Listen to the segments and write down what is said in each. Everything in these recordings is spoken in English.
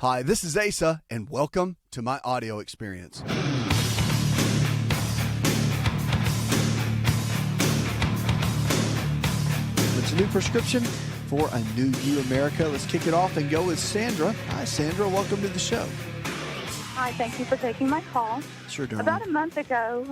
Hi, this is Asa, and welcome to my audio experience. It's a new prescription for a new you, America. Let's kick it off and go with Sandra. Hi, Sandra. Welcome to the show. Hi, thank you for taking my call. Sure, darling. About a month ago,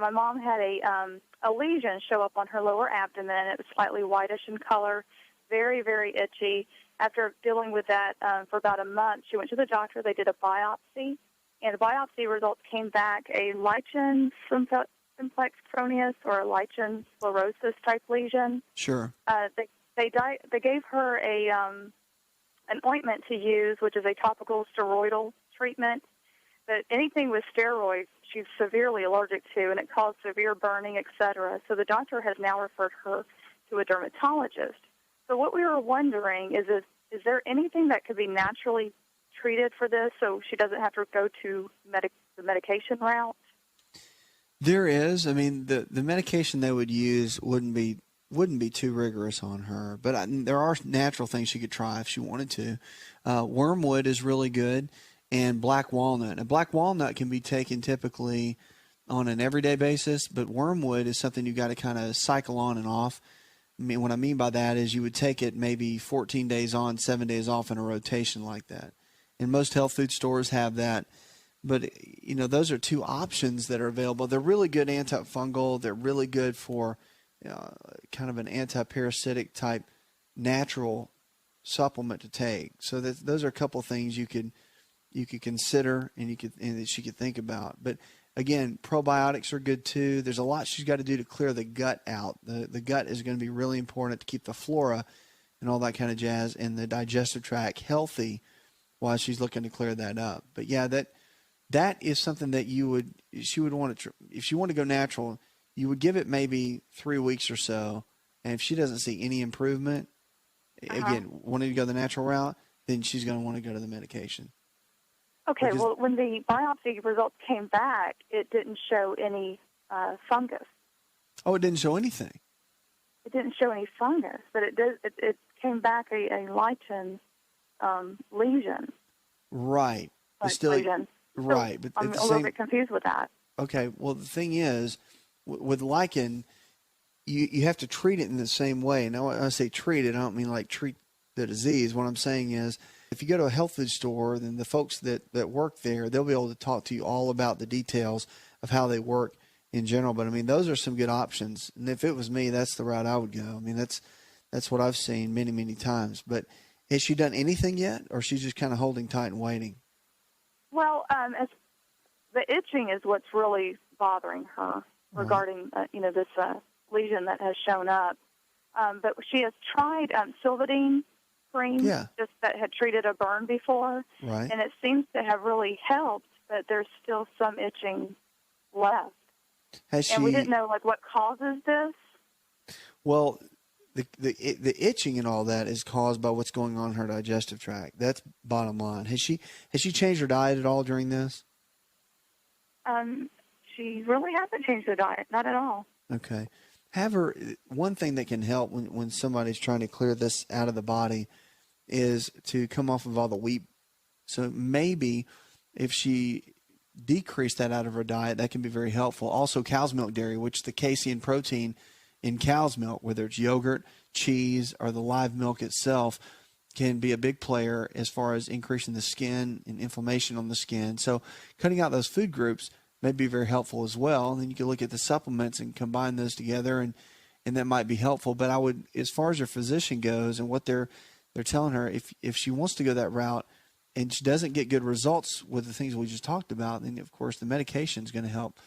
my mom had a lesion show up on her lower abdomen. It was slightly whitish in color, very, very itchy. After dealing with that for about a month, she went to the doctor. They did a biopsy, and the biopsy results came back a lichen simplex cronius or a lichen sclerosis type lesion. Sure. They gave her an ointment to use, which is a topical steroidal treatment. But anything with steroids, she's severely allergic to, and it caused severe burning, etc. So the doctor has now referred her to a dermatologist. So what we were wondering is there anything that could be naturally treated for this so she doesn't have to go to the medication route? There is. I mean, the medication they would use wouldn't be too rigorous on her, but there are natural things she could try if she wanted to. Wormwood is really good, and black walnut. Now, black walnut can be taken typically on an everyday basis, but wormwood is something you've got to kind of cycle on and off. I mean, what I mean by that is you would take it maybe 14 days on, 7 days off in a rotation like that. And most health food stores have that. But, you know, those are two options that are available. They're really good antifungal. They're really good for kind of an anti-parasitic type natural supplement to take. So those are a couple of things you could consider and that she could think about. But again, probiotics are good too. There's a lot she's got to do to clear the gut out. The gut is going to be really important to keep the flora and all that kind of jazz and the digestive tract healthy while she's looking to clear that up. But yeah, that is something that she would want to, if she wanted to go natural, you would give it maybe 3 weeks or so. And if she doesn't see any improvement, again, wanting to go the natural route, then she's going to want to go to the medication. Okay, well, when the biopsy results came back, it didn't show any fungus. Oh, it didn't show anything? It didn't show any fungus, but it came back a lichen lesion. Right. Lesion. Right. So but I'm a little bit confused with that. Okay, well, the thing is, with lichen, you have to treat it in the same way. Now, when I say treat it, I don't mean like treat the disease. What I'm saying is, if you go to a health food store, then the folks that work there, they'll be able to talk to you all about the details of how they work in general. But I mean, those are some good options. And if it was me, that's the route I would go. I mean, that's what I've seen many, many times. But has she done anything yet, or she's just kind of holding tight and waiting? Well, as the itching is what's really bothering her regarding, this lesion that has shown up. But she has tried Silvadene cream, just that had treated a burn before, and it seems to have really helped, but there's still some itching left. And we didn't know what causes this. Well, the itching and all that is caused by what's going on in her digestive tract. That's bottom line. Has she changed her diet at all during this? She really hasn't changed her diet, not at all. Okay. One thing that can help when somebody's trying to clear this out of the body is to come off of all the wheat. So maybe if she decreased that out of her diet, that can be very helpful. Also, cow's milk dairy, which the casein protein in cow's milk, whether it's yogurt, cheese, or the live milk itself, can be a big player as far as increasing the skin and inflammation on the skin. So cutting out those food groups may be very helpful as well. And then you can look at the supplements and combine those together, and that might be helpful. But I would, as far as your physician goes and what they're telling her, if she wants to go that route and she doesn't get good results with the things we just talked about, then of course the medication is going to help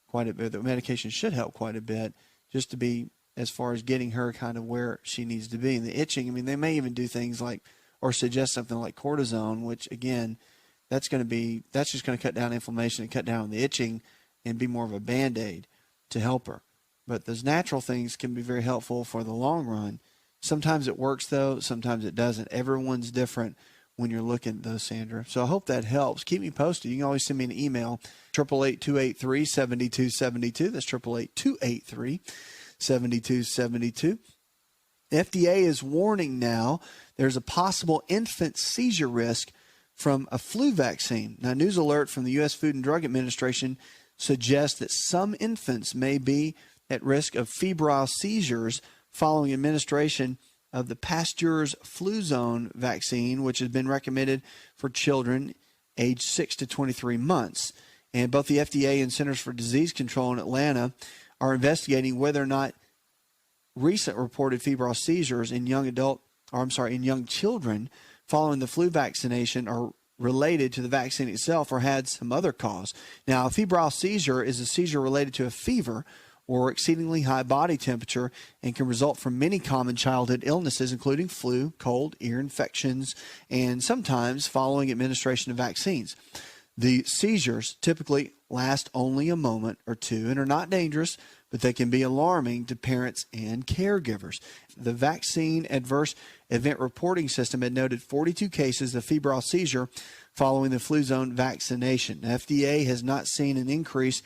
quite a bit. The medication should help quite a bit just to be as far as getting her kind of where she needs to be. And the itching, I mean, they may even do things like, or suggest something like cortisone, which again, that's just going to cut down inflammation and cut down on the itching and be more of a Band-Aid to help her. But those natural things can be very helpful for the long run. Sometimes it works though, sometimes it doesn't. Everyone's different when you're looking at those, Sandra. So I hope that helps. Keep me posted. You can always send me an email, 888-283-7272. That's 888-283-7272. The FDA is warning now there's a possible infant seizure risk from a flu vaccine. Now, news alert from the U.S. Food and Drug Administration suggests that some infants may be at risk of febrile seizures following administration of the Pasteur's Fluzone vaccine, which has been recommended for children aged 6 to 23 months. And both the FDA and Centers for Disease Control in Atlanta are investigating whether or not recent reported febrile seizures in young children following the flu vaccination are related to the vaccine itself or had some other cause. Now, a febrile seizure is a seizure related to a fever or exceedingly high body temperature and can result from many common childhood illnesses, including flu, cold, ear infections, and sometimes following administration of vaccines. The seizures typically last only a moment or two and are not dangerous, but they can be alarming to parents and caregivers. The Vaccine Adverse Event Reporting System had noted 42 cases of febrile seizure following the Fluzone vaccination. The FDA has not seen an increase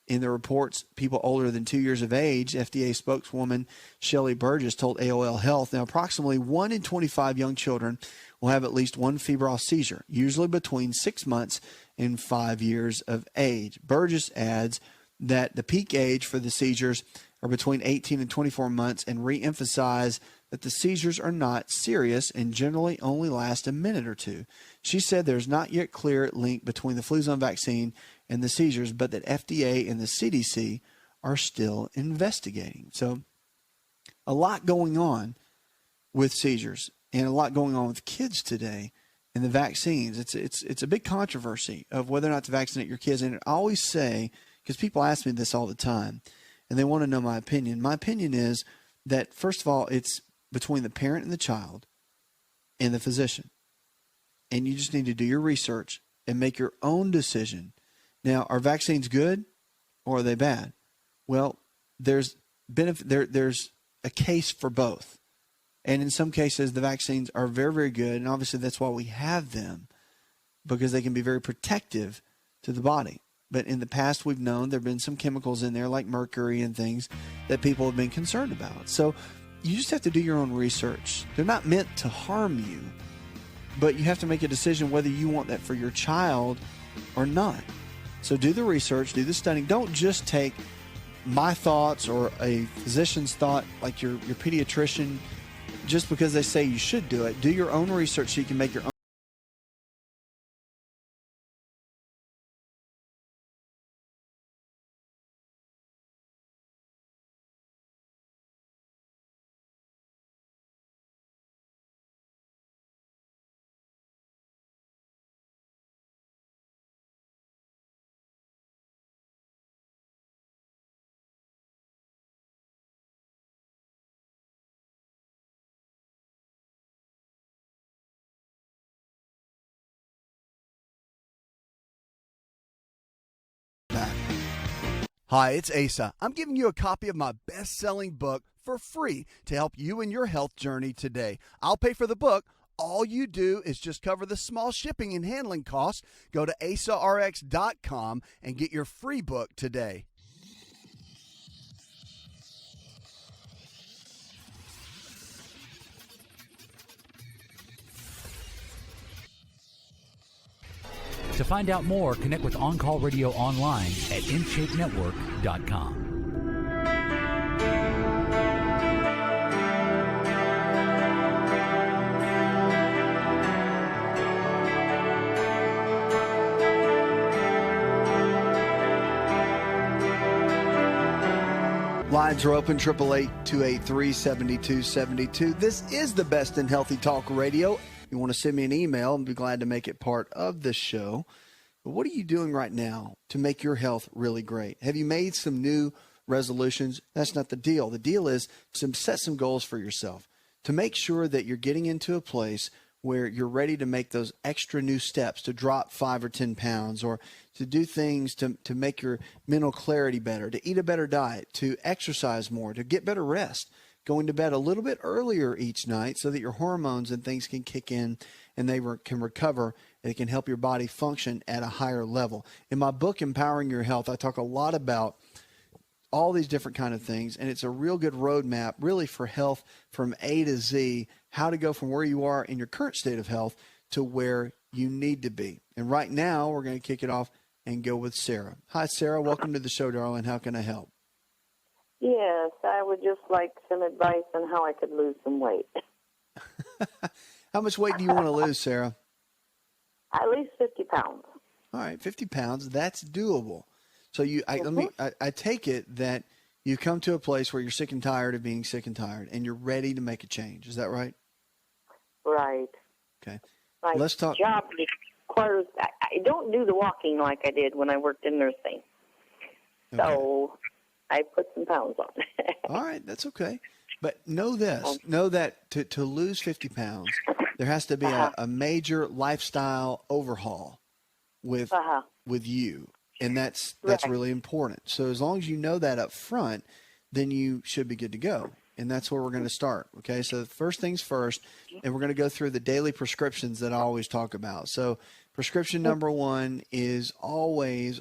in the reports people older than 2 years of age. FDA spokeswoman Shelley Burgess told AOL Health, now approximately 1 in 25 young children will have at least one febrile seizure, usually between 6 months and 5 years of age. Burgess adds that the peak age for the seizures are between 18 and 24 months and re-emphasize that the seizures are not serious and generally only last a minute or two. She said there's not yet clear link between the Fluzone vaccine and the seizures, but that FDA and the CDC are still investigating. So a lot going on with seizures and a lot going on with kids today and the vaccines. It's a big controversy of whether or not to vaccinate your kids. And I always say, because people ask me this all the time and they want to know my opinion. My opinion is that, first of all, it's between the parent and the child and the physician. And you just need to do your research and make your own decision. Now, are vaccines good or are they bad? Well, there's a case for both. And in some cases, the vaccines are very, very good. And obviously, that's why we have them, because they can be very protective to the body. But in the past, we've known there have been some chemicals in there like mercury and things that people have been concerned about. So you just have to do your own research. They're not meant to harm you, but you have to make a decision whether you want that for your child or not. So do the research, do the studying. Don't just take my thoughts or a physician's thought, like your pediatrician, just because they say you should do it. Do your own research so you can make your own. Hi, it's Asa. I'm giving you a copy of my best-selling book for free to help you in your health journey today. I'll pay for the book. All you do is just cover the small shipping and handling costs. Go to asarx.com and get your free book today. To find out more, connect with On Call Radio online at InShapeNetwork.com. Lines are open, 888-283-7272. This is the best in healthy talk radio. You want to send me an email, I'd be glad to make it part of the show. But what are you doing right now to make your health really great? Have you made some new resolutions? That's not the deal. The deal is to set some goals for yourself, to make sure that you're getting into a place where you're ready to make those extra new steps, to drop 5 or 10 pounds, or to do things to make your mental clarity better, to eat a better diet, to exercise more, to get better rest, going to bed a little bit earlier each night so that your hormones and things can kick in and they can recover and it can help your body function at a higher level. In my book, Empowering Your Health, I talk a lot about all these different kind of things. And it's a real good roadmap really for health from A to Z, how to go from where you are in your current state of health to where you need to be. And right now we're going to kick it off and go with Sarah. Hi, Sarah. Welcome to the show, darling. How can I help? Yes, I would just like some advice on how I could lose some weight. How much weight do you want to lose, Sarah? At least 50 pounds. All right, 50 pounds. That's doable. So I take it that you come to a place where you're sick and tired of being sick and tired, and you're ready to make a change. Is that right? Right. Okay. My Let's talk. job requires, I don't do the walking like I did when I worked in nursing. Okay. So I put some pounds on. All right, that's okay. But know this, know that to lose 50 pounds, there has to be a major lifestyle overhaul with you. And that's really important. So as long as you know that up front, then you should be good to go. And that's where we're going to start. Okay. So first things first, and we're going to go through the daily prescriptions that I always talk about. So prescription number 1 is always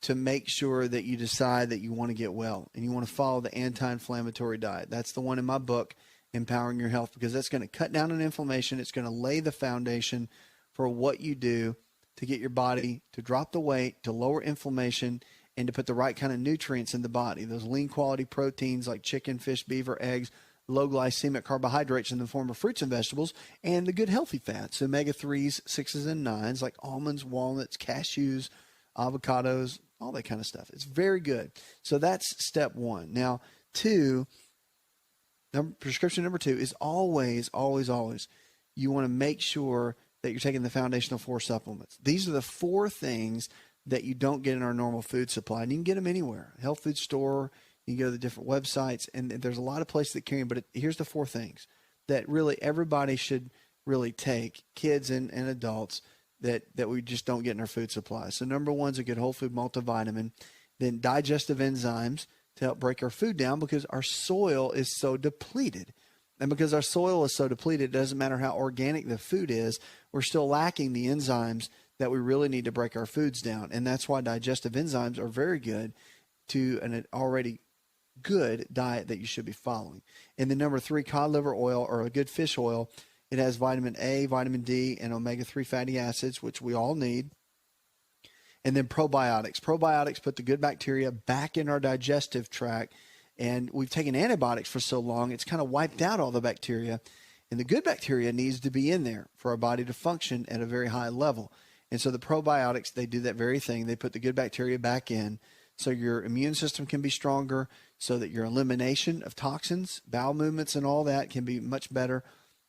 to make sure that you decide that you want to get well and you want to follow the anti-inflammatory diet. That's the one in my book, Empowering Your Health, because that's going to cut down on inflammation. It's going to lay the foundation for what you do to get your body to drop the weight, to lower inflammation, and to put the right kind of nutrients in the body. Those lean quality proteins like chicken, fish, beef, or eggs, low glycemic carbohydrates in the form of fruits and vegetables, and the good healthy fats, omega-3s, 6s, and 9s like almonds, walnuts, cashews, avocados, all that kind of stuff. It's very good. So that's step 1. Now, prescription number 2 is always, you want to make sure that you're taking the foundational 4 supplements. These are the 4 things that you don't get in our normal food supply. And you can get them anywhere. Health food store, you can go to the different websites, and there's a lot of places that carry them. But here's the 4 things that really everybody should really take, kids and adults, that we just don't get in our food supply. So number 1 is a good whole food multivitamin. Then digestive enzymes to help break our food down because our soil is so depleted. And because our soil is so depleted, it doesn't matter how organic the food is, we're still lacking the enzymes that we really need to break our foods down. And that's why digestive enzymes are very good to an already good diet that you should be following. And then number 3, cod liver oil or a good fish oil. It has vitamin A, vitamin D, and omega-3 fatty acids, which we all need. And then probiotics. Probiotics put the good bacteria back in our digestive tract. And we've taken antibiotics for so long, it's kind of wiped out all the bacteria. And the good bacteria needs to be in there for our body to function at a very high level. And so the probiotics, they do that very thing. They put the good bacteria back in so your immune system can be stronger, so that your elimination of toxins, bowel movements, and all that can be much better.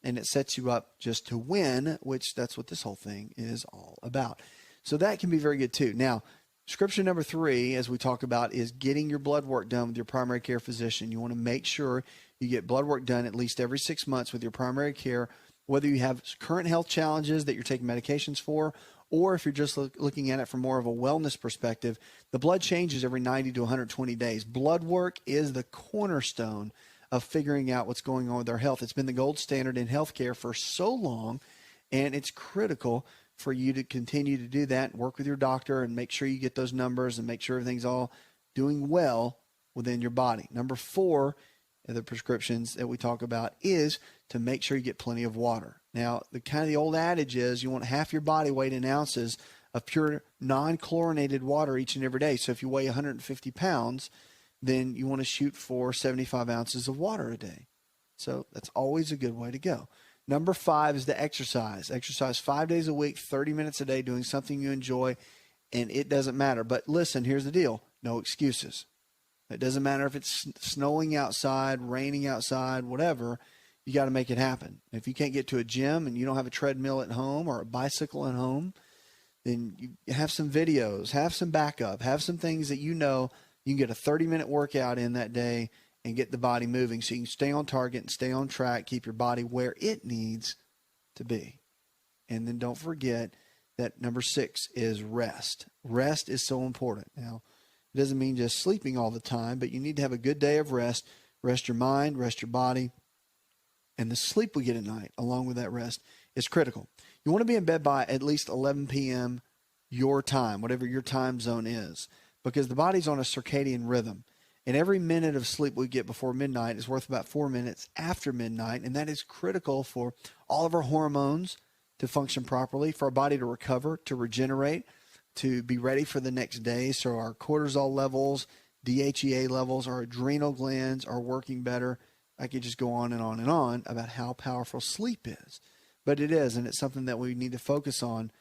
And it sets you up just to win, which that's what this whole thing is all about. So that can be very good too. Now, prescription number 3, as we talk about, is getting your blood work done with your primary care physician. You want to make sure you get blood work done at least every 6 months with your primary care, whether you have current health challenges that you're taking medications for, or if you're just looking at it from more of a wellness perspective. The blood changes every 90 to 120 days. Blood work is the cornerstone of figuring out what's going on with our health. It's been the gold standard in healthcare for so long, and it's critical for you to continue to do that and work with your doctor and make sure you get those numbers and make sure everything's all doing well within your body. Number 4 of the prescriptions that we talk about is to make sure you get plenty of water. Now, the old adage is you want half your body weight in ounces of pure non-chlorinated water each and every day. So if you weigh 150 pounds, then you want to shoot for 75 ounces of water a day. So that's always a good way to go. Number 5 is the exercise. Exercise 5 days a week, 30 minutes a day, doing something you enjoy, and it doesn't matter. But listen, here's the deal. No excuses. It doesn't matter if it's snowing outside, raining outside, whatever. You got to make it happen. If you can't get to a gym and you don't have a treadmill at home or a bicycle at home, then you have some videos, have some backup, have some things that you know you can get a 30-minute workout in that day and get the body moving so you can stay on target and stay on track, keep your body where it needs to be. And then don't forget that number 6 is rest. Rest is so important. Now, it doesn't mean just sleeping all the time, but you need to have a good day of rest. Rest your mind, rest your body. And the sleep we get at night, along with that rest, is critical. You want to be in bed by at least 11 p.m. your time, whatever your time zone is. because the body's on a circadian rhythm. And every minute of sleep we get before midnight is worth about 4 minutes after midnight. And that is critical for all of our hormones to function properly, for our body to recover, to regenerate, to be ready for the next day. So our cortisol levels, DHEA levels, our adrenal glands are working better. I could just go on and on and on about how powerful sleep is. But it is, and it's something that we need to focus on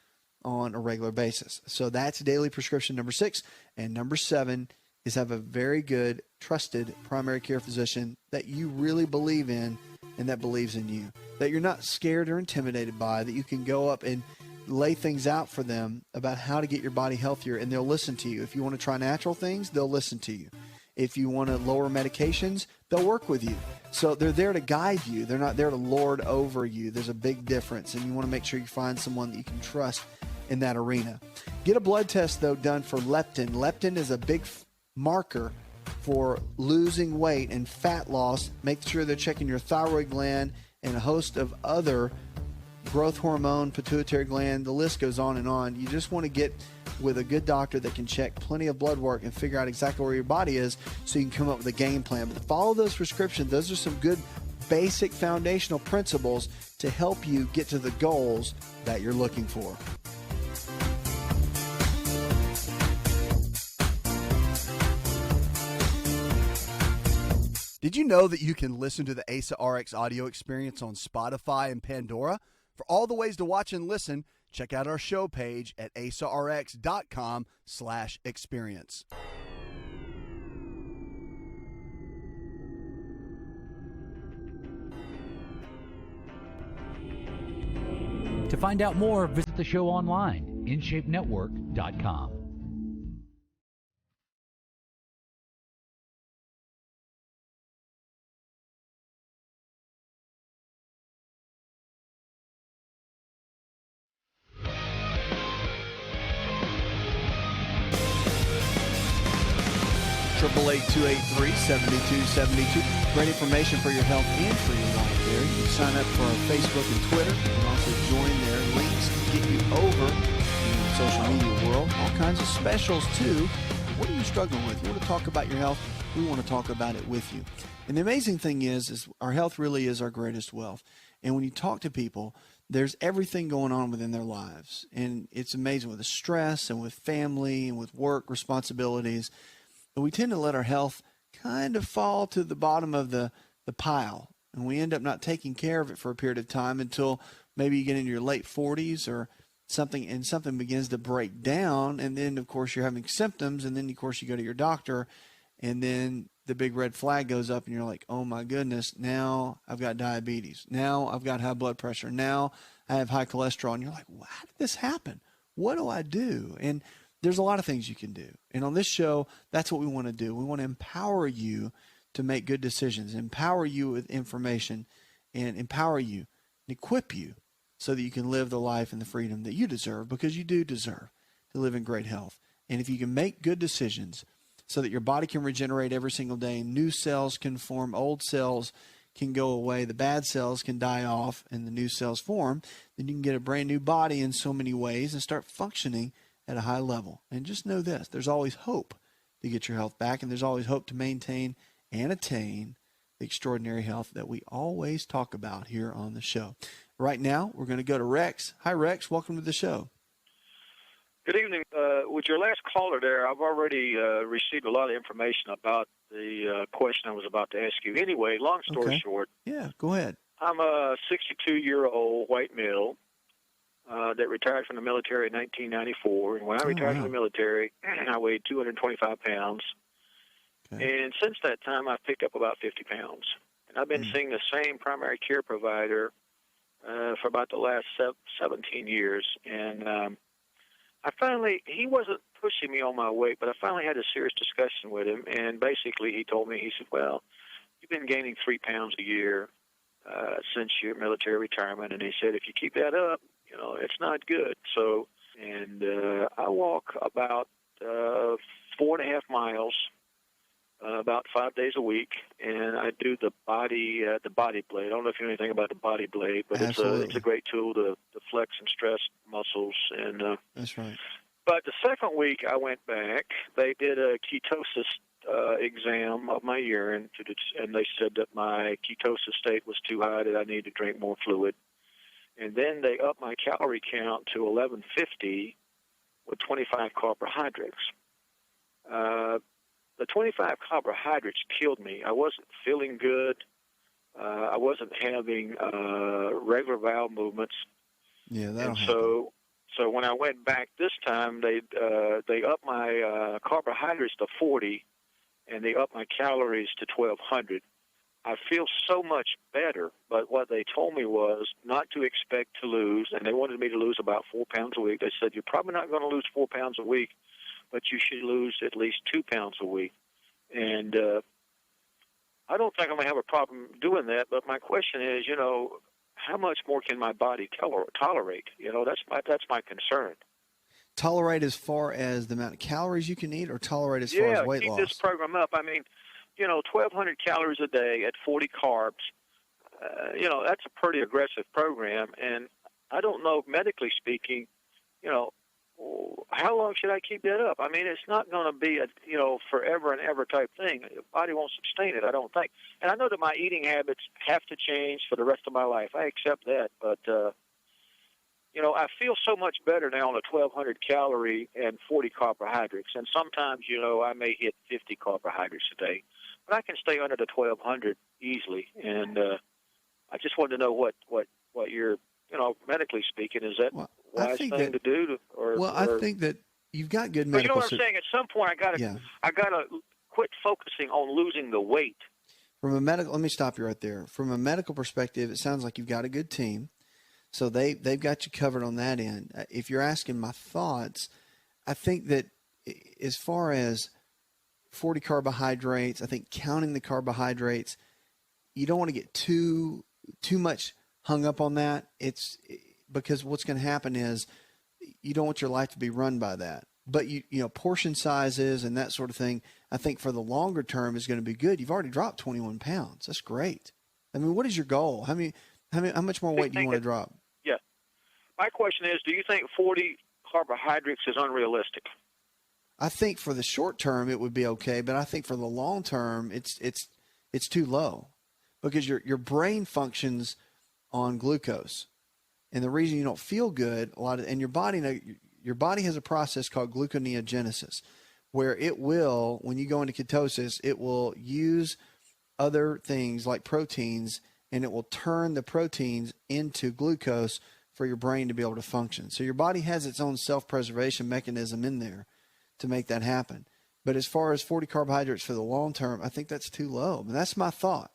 a regular basis. So that's daily prescription number 6. And number 7 is have a very good, trusted primary care physician that you really believe in and that believes in you, that you're not scared or intimidated by, that you can go up and lay things out for them about how to get your body healthier, and they'll listen to you. If you want to try natural things, they'll listen to you. If you want to lower medications, they'll work with you. So they're there to guide you. They're not there to lord over you. There's a big difference, and you want to make sure you find someone that you can trust in that arena. Get a blood test, though, done for leptin. Leptin is a big marker for losing weight and fat loss. Make sure they're checking your thyroid gland and a host of other growth hormone, pituitary gland. The list goes on and on. You just want to get with a good doctor that can check plenty of blood work and figure out exactly where your body is so you can come up with a game plan. But follow those prescriptions. Those are some good basic foundational principles to help you get to the goals that you're looking for. Did you know that you can listen to the Asa Rx audio experience on Spotify and Pandora? For all the ways to watch and listen, check out our show page at asarx.com/experience. To find out more, visit the show online, InShapeNetwork.com. Triple 828-372-72. Great information for your health and for your life there. You can sign up for our Facebook and Twitter. You can also join there. Links to get you over in the social media world. All kinds of specials, too. What are you struggling with? You want to talk about your health? We want to talk about it with you. And the amazing thing is our health really is our greatest wealth. And when you talk to people, there's everything going on within their lives. And it's amazing with the stress and with family and with work responsibilities. But we tend to let our health kind of fall to the bottom of the pile. And we end up not taking care of it for a period of time until maybe you get into your late 40s or something, and something begins to break down. And then, of course, you're having symptoms. And then, of course, you go to your doctor. And then the big red flag goes up and you're like, oh, my goodness, now I've got diabetes. Now I've got high blood pressure. Now I have high cholesterol. And you're like, well, how did this happen? What do I do? And there's a lot of things you can do. And on this show, that's what we want to do. We want to empower you to make good decisions, empower you with information, and empower you and equip you so that you can live the life and the freedom that you deserve, because you do deserve to live in great health. And if you can make good decisions so that your body can regenerate every single day, new cells can form, old cells can go away, the bad cells can die off, and the new cells form, then you can get a brand new body in so many ways and start functioning at a high level. And just know this, there's always hope to get your health back, and there's always hope to maintain and attain the extraordinary health that we always talk about here on the show. Right now, we're going to go to Rex. Hi, Rex. Welcome to the show. Good evening. With your last caller there, I've already received a lot of information about the question I was about to ask you. Anyway, long story short. Yeah, go ahead. I'm a 62-year-old white male that retired from the military in 1994. And when I retired from the military, I weighed 225 pounds. Okay. And since that time, I've picked up about 50 pounds. And I've been seeing the same primary care provider for about the last 17 years. And he wasn't pushing me on my weight, but I finally had a serious discussion with him. And basically, he told me, he said, well, you've been gaining 3 pounds a year since your military retirement. And he said, if you keep that up, it's not good. So, and I walk about 4.5 miles, about 5 days a week, and I do the body blade. I don't know if you know anything about the body blade, but it's a great tool to flex and stress muscles. And that's right. But the second week I went back, they did a ketosis exam of my urine, and they said that my ketosis state was too high, that I needed to drink more fluid. And then they upped my calorie count to 1150 with 25 carbohydrates. The 25 carbohydrates killed me. I wasn't feeling good. I wasn't having regular bowel movements. Yeah, that'll happen. So when I went back this time, they upped my carbohydrates to 40, and they upped my calories to 1,200. I feel so much better, but what they told me was not to expect to lose, and they wanted me to lose about 4 pounds a week. They said, you're probably not going to lose 4 pounds a week, but you should lose at least 2 pounds a week. And I don't think I'm going to have a problem doing that, but my question is, how much more can my body tolerate? That's my concern. Tolerate as far as the amount of calories you can eat, or tolerate as far as weight loss? Keep this program up. I mean, 1,200 calories a day at 40 carbs, that's a pretty aggressive program. And I don't know, medically speaking, how long should I keep that up? I mean, it's not going to be a, forever and ever type thing. The body won't sustain it, I don't think. And I know that my eating habits have to change for the rest of my life. I accept that. But, I feel so much better now on a 1,200 calorie and 40 carbohydrates. And sometimes, I may hit 50 carbohydrates a day. But I can stay under the 1,200 easily. And I just wanted to know what you're, medically speaking, is that wise thing to do? I think that you've got good medical. But you know what I'm saying? At some point, I gotta quit focusing on losing the weight. From a medical, let me stop you right there. From a medical perspective, it sounds like you've got a good team, so they've got you covered on that end. If you're asking my thoughts, I think that as far as 40 carbohydrates, I think counting the carbohydrates, you don't want to get too much hung up on that. It's because what's going to happen is you don't want your life to be run by that. But portion sizes and that sort of thing, I think for the longer term is going to be good. You've already dropped 21 pounds. That's great. I mean, what is your goal? How much more weight do you want to drop? Yeah. My question is, do you think 40 carbohydrates is unrealistic? I think for the short term it would be okay, but I think for the long term it's too low, because your brain functions on glucose, and the reason you don't feel good and your body has a process called gluconeogenesis, where it will, when you go into ketosis, it will use other things like proteins, and it will turn the proteins into glucose for your brain to be able to function. So your body has its own self-preservation mechanism in there to make that happen. But as far as 40 carbohydrates for the long term, I think that's too low. And that's my thought.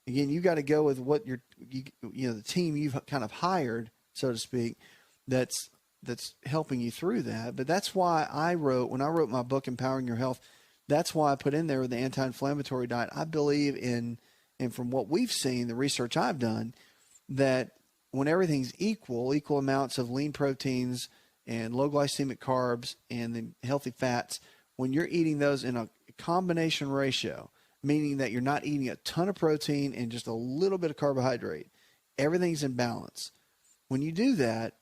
Again, you got to go with what the team you've kind of hired, so to speak, that's helping you through that. But that's why when I wrote my book, Empowering Your Health, that's why I put in there the anti-inflammatory diet. I believe in, and from what we've seen, the research I've done, that when everything's equal amounts of lean proteins and low glycemic carbs and the healthy fats, when you're eating those in a combination ratio, meaning that you're not eating a ton of protein and just a little bit of carbohydrate, everything's in balance. When you do that,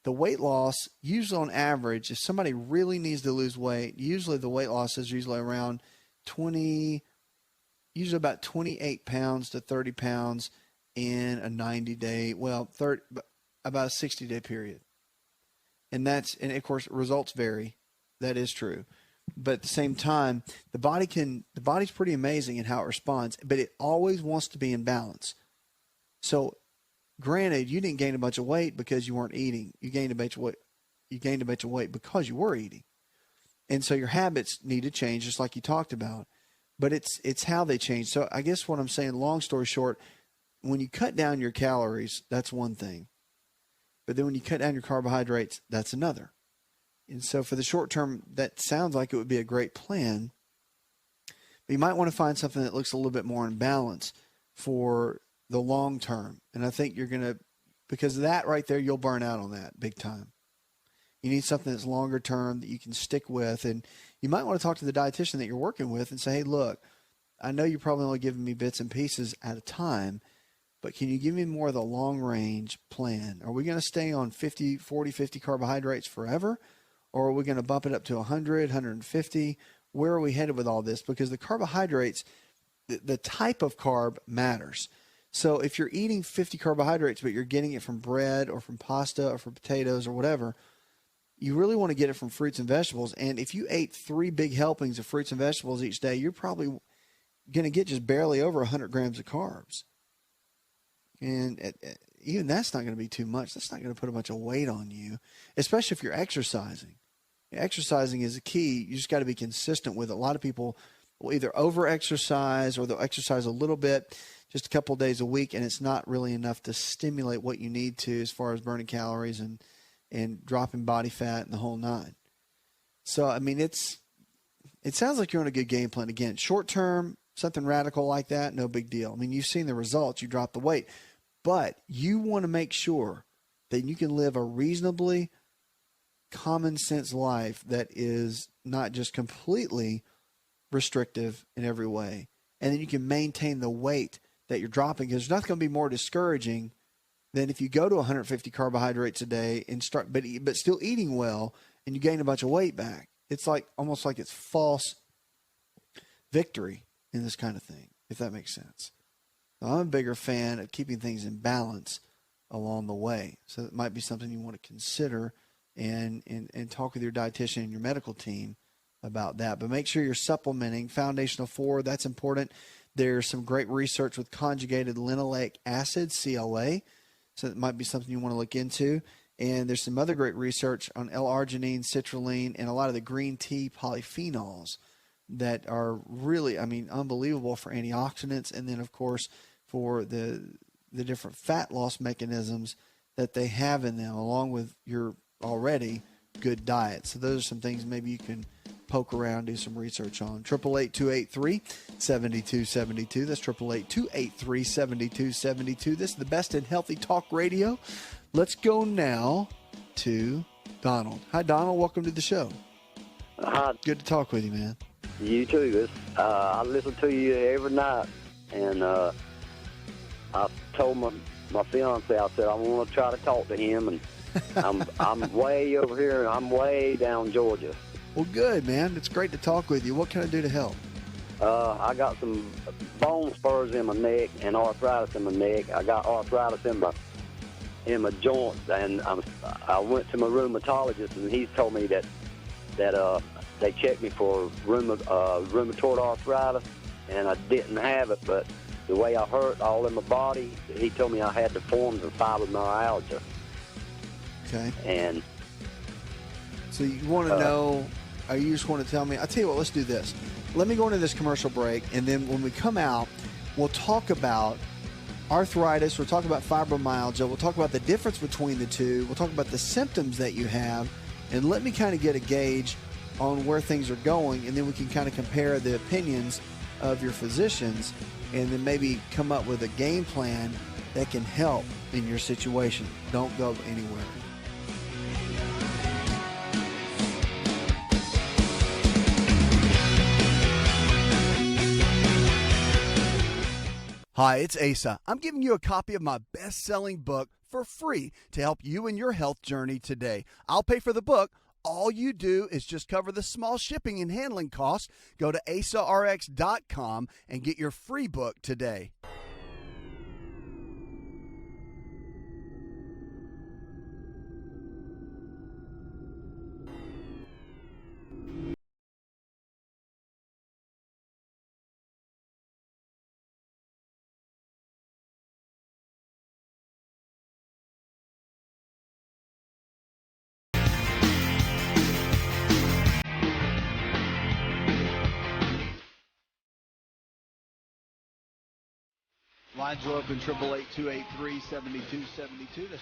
the weight loss, usually on average, if somebody really needs to lose weight, usually the weight loss is usually around usually about 28 pounds to 30 pounds in a 90-day, about a 60-day period. And of course, results vary. That is true. But at the same time, the body's pretty amazing in how it responds, but it always wants to be in balance. So granted, you didn't gain a bunch of weight because you weren't eating. You gained a bunch of weight because you were eating. And so your habits need to change, just like you talked about. But it's how they change. So I guess what I'm saying, long story short, when you cut down your calories, that's one thing. But then when you cut down your carbohydrates, that's another. And so for the short term, that sounds like it would be a great plan. But you might want to find something that looks a little bit more in balance for the long term. And I think because of that right there, you'll burn out on that big time. You need something that's longer term that you can stick with. And you might want to talk to the dietitian that you're working with and say, hey, look, I know you're probably only giving me bits and pieces at a time, but can you give me more of the long range plan? Are we going to stay on 50 carbohydrates forever? or are we going to bump it up to 100, 150? Where are we headed with all this? Because the carbohydrates, the type of carb matters. So if you're eating 50 carbohydrates, but you're getting it from bread or from pasta or from potatoes or whatever, you really want to get it from fruits and vegetables. And if you ate 3 big helpings of fruits and vegetables each day, you're probably going to get just barely over 100 grams of carbs. And even that's not going to be too much. That's not going to put a bunch of weight on you, especially if you're exercising. Exercising is a key. You just got to be consistent with it. A lot of people will either over-exercise or they'll exercise a little bit, just a couple of days a week, and it's not really enough to stimulate what you need to as far as burning calories and dropping body fat and the whole nine. So, I mean, it sounds like you're on a good game plan. Again, short-term, something radical like that, no big deal. I mean, you've seen the results. You drop the weight. But you want to make sure that you can live a reasonably common sense life that is not just completely restrictive in every way. And then you can maintain the weight that you're dropping, because there's nothing going to be more discouraging than if you go to 150 carbohydrates a day and start, but still eating well, and you gain a bunch of weight back. It's like almost like it's false victory in this kind of thing, if that makes sense. I'm a bigger fan of keeping things in balance along the way. So it might be something you want to consider and talk with your dietitian and your medical team about that. But make sure you're supplementing. Foundational 4, that's important. There's some great research with conjugated linoleic acid, CLA. So it might be something you want to look into. And there's some other great research on L-arginine, citrulline, and a lot of the green tea polyphenols that are really, I mean, unbelievable for antioxidants. And then, of course, for the different fat loss mechanisms that they have in them, along with your already good diet. So those are some things maybe you can poke around, do some research on. 888-283-7272. That's 888-283-7272. This is the best in healthy talk radio. Let's go now to Donald. Hi, Donald. Welcome to the show. Hi. Good to talk with you, man. You too. I listen to you every night, and I told my fiance, I said I want to try to talk to him, and I'm way over here, and I'm way down Georgia. Well, good, man. It's great to talk with you. What can I do to help? I got some bone spurs in my neck and arthritis in my neck. I got arthritis in my joints, and I went to my rheumatologist, and he's told me that they checked me for rheumatoid arthritis, and I didn't have it, but the way I hurt all in my body, he told me I had the forms of fibromyalgia. Okay. And so you want to know, or you just want to tell me? I'll tell you what, let's do this. Let me go into this commercial break, and then when we come out, we'll talk about arthritis, we'll talk about fibromyalgia, we'll talk about the difference between the two, we'll talk about the symptoms that you have, and let me kind of get a gauge on where things are going, and then we can kind of compare the opinions of your physicians, and then maybe come up with a game plan that can help in your situation. Don't go anywhere. Hi, it's Asa. I'm giving you a copy of my best-selling book for free to help you in your health journey today. I'll pay for the book. All you do is just cover the small shipping and handling costs. Go to asarx.com and get your free book today. Lines are open, 888-283-7272. That's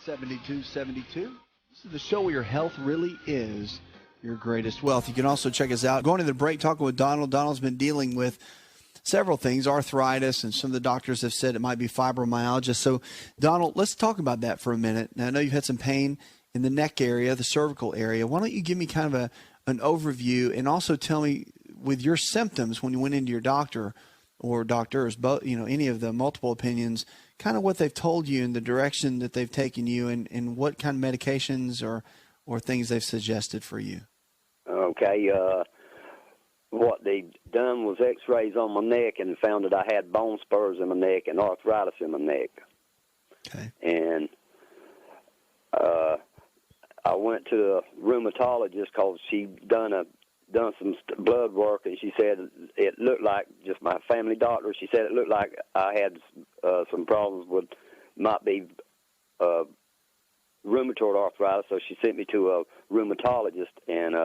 888-283-7272. This is the show where your health really is your greatest wealth. You can also check us out. Going to the break, talking with Donald. Donald's been dealing with several things, arthritis, and some of the doctors have said it might be fibromyalgia. So, Donald, let's talk about that for a minute. Now, I know you've had some pain in the neck area, the cervical area. Why don't you give me kind of an overview, and also tell me with your symptoms when you went into your doctor or doctors, both, any of the multiple opinions, kind of what they've told you and the direction that they've taken you, and what kind of medications or or things they've suggested for you? Okay. What they done was X-rays on my neck and found that I had bone spurs in my neck and arthritis in my neck. Okay. And I went to a rheumatologist because she done some blood work, and she said it looked like, just my family doctor, she said it looked like I had some problems with, might be rheumatoid arthritis, so she sent me to a rheumatologist, and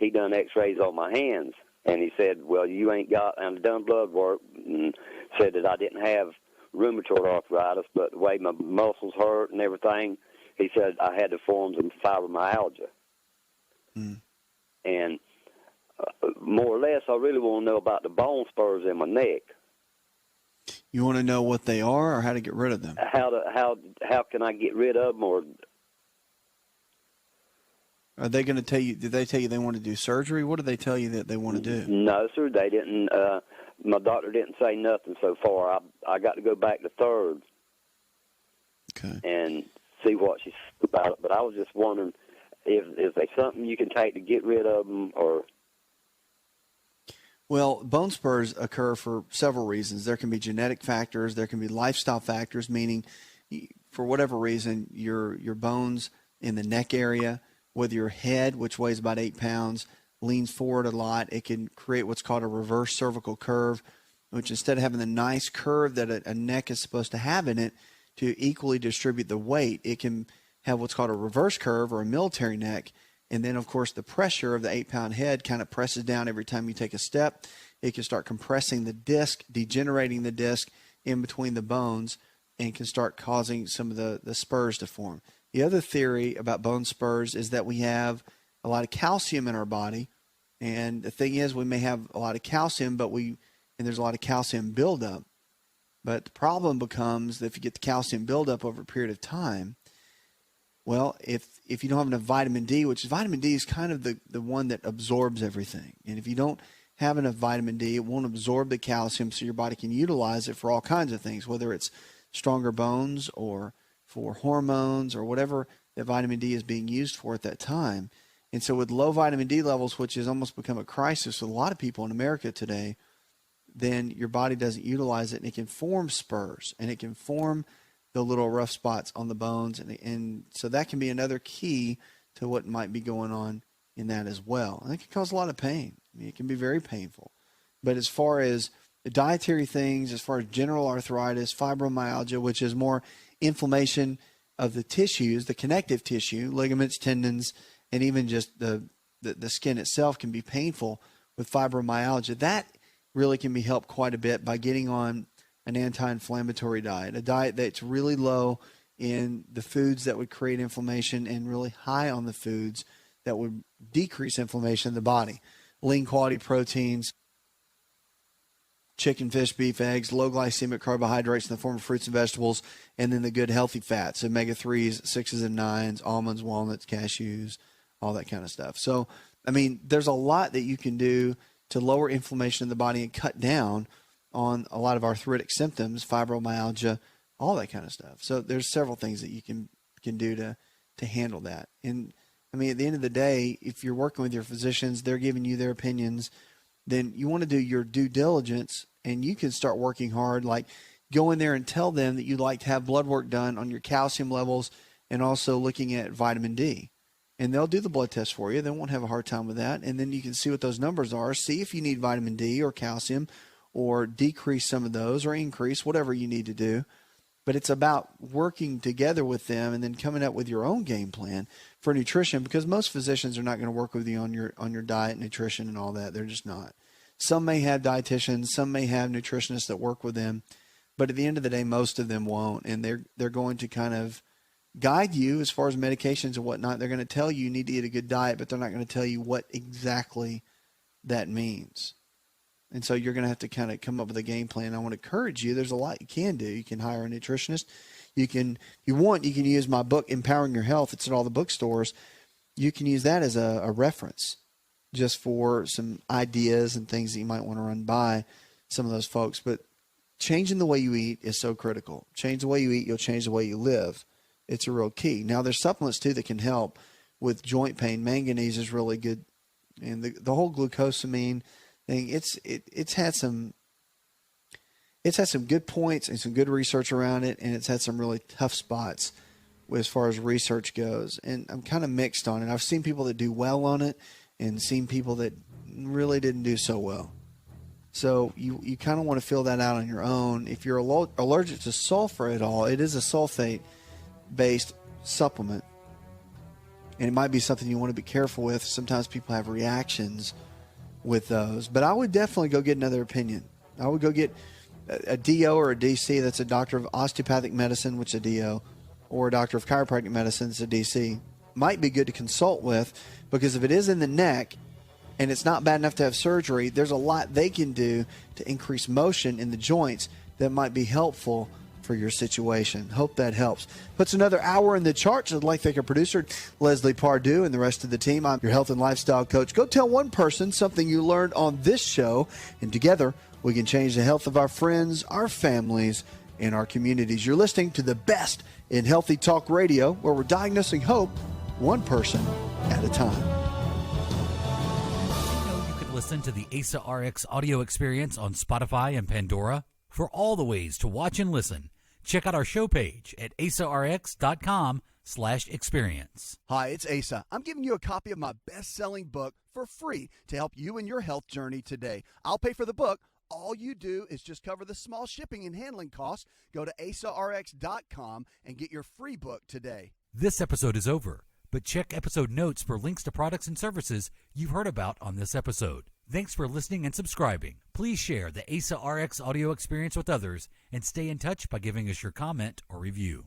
he done X-rays on my hands, and he said, well, you ain't got, and done blood work, and said that I didn't have rheumatoid arthritis, but the way my muscles hurt and everything, he said I had the forms of fibromyalgia. Mm. And more or less, I really want to know about the bone spurs in my neck. You want to know what they are or how to get rid of them? How can I get rid of them? Or are they going to tell you? Did they tell you they want to do surgery? What did they tell you that they want to do? No, sir, they didn't. My doctor didn't say nothing so far. I got to go back to third. Okay. And see what she said about it. But I was just wondering if there's something you can take to get rid of them, or. Well, bone spurs occur for several reasons. There can be genetic factors. There can be lifestyle factors, meaning for whatever reason, your bones in the neck area, whether your head, which weighs about 8 pounds, leans forward a lot, it can create what's called a reverse cervical curve, which instead of having the nice curve that a neck is supposed to have in it to equally distribute the weight, it can have what's called a reverse curve or a military neck. And then, of course, the pressure of the 8-pound head kind of presses down every time you take a step. It can start compressing the disc, degenerating the disc in between the bones, and can start causing some of the spurs to form. The other theory about bone spurs is that we have a lot of calcium in our body. And the thing is, we may have a lot of calcium, and there's a lot of calcium buildup. But the problem becomes that if you get the calcium buildup over a period of time, well, if you don't have enough vitamin D, which vitamin D is kind of the one that absorbs everything. And if you don't have enough vitamin D, it won't absorb the calcium so your body can utilize it for all kinds of things, whether it's stronger bones or for hormones or whatever that vitamin D is being used for at that time. And so with low vitamin D levels, which has almost become a crisis with a lot of people in America today, then your body doesn't utilize it, and it can form spurs, and it can form the little rough spots on the bones. And so that can be another key to what might be going on in that as well. And it can cause a lot of pain. I mean, it can be very painful. But as far as the dietary things, as far as general arthritis, fibromyalgia, which is more inflammation of the tissues, the connective tissue, ligaments, tendons, and even just the skin itself can be painful with fibromyalgia. That really can be helped quite a bit by getting on an anti-inflammatory diet, a diet that's really low in the foods that would create inflammation and really high on the foods that would decrease inflammation in the body. Lean quality proteins, chicken, fish, beef, eggs, low glycemic carbohydrates in the form of fruits and vegetables, and then the good healthy fats, omega-3s, 6s and 9s, almonds, walnuts, cashews, all that kind of stuff. So, I mean, there's a lot that you can do to lower inflammation in the body and cut down on a lot of arthritic symptoms, fibromyalgia, all that kind of stuff. So there's several things that you can do to handle that. And I mean, at the end of the day, if you're working with your physicians, they're giving you their opinions, then you want to do your due diligence, and you can start working hard, like go in there and tell them that you'd like to have blood work done on your calcium levels and also looking at vitamin D. And they'll do the blood test for you. They won't have a hard time with that. And then you can see what those numbers are, see if you need vitamin D or calcium, or decrease some of those or increase, whatever you need to do. But it's about working together with them and then coming up with your own game plan for nutrition, because most physicians are not going to work with you on your diet, nutrition, and all that. They're just not. Some may have dietitians, some may have nutritionists that work with them, but at the end of the day, most of them won't. And they're going to kind of guide you as far as medications and whatnot. They're going to tell you need to eat a good diet, but they're not going to tell you what exactly that means. And so you're going to have to kind of come up with a game plan. I want to encourage you. There's a lot you can do. You can hire a nutritionist. You can, if you want, you can use my book, Empowering Your Health. It's at all the bookstores. You can use that as a reference just for some ideas and things that you might want to run by some of those folks. But changing the way you eat is so critical. Change the way you eat, you'll change the way you live. It's a real key. Now, there's supplements, too, that can help with joint pain. Manganese is really good, and the whole glucosamine thing. It's had some good points and some good research around it, and it's had some really tough spots as far as research goes. And I'm kind of mixed on it. I've seen people that do well on it, and seen people that really didn't do so well. So you kind of want to fill that out on your own. If you're allergic to sulfur at all, it is a sulfate-based supplement. And it might be something you want to be careful with. Sometimes people have reactions with those. But I would definitely go get another opinion. I would go get a DO or a DC that's a doctor of osteopathic medicine, which is a DO, or a doctor of chiropractic medicine that's a DC. Might be good to consult with, because if it is in the neck and it's not bad enough to have surgery, there's a lot they can do to increase motion in the joints that might be helpful for your situation. Hope that helps. Puts another hour in the charts. I'd like to thank our producer, Leslie Pardue, and the rest of the team. I'm your health and lifestyle coach. Go tell one person something you learned on this show, and together we can change the health of our friends, our families, and our communities. You're listening to the best in healthy talk radio, where we're diagnosing hope one person at a time. Listen to the Asa Rx audio experience on Spotify and Pandora. For all the ways to watch and listen, check out our show page at asarx.com/experience. Hi, it's Asa. I'm giving you a copy of my best-selling book for free to help you in your health journey today. I'll pay for the book. All you do is just cover the small shipping and handling costs. Go to asarx.com and get your free book today. This episode is over, but check episode notes for links to products and services you've heard about on this episode. Thanks for listening and subscribing. Please share the Asa Rx audio experience with others and stay in touch by giving us your comment or review.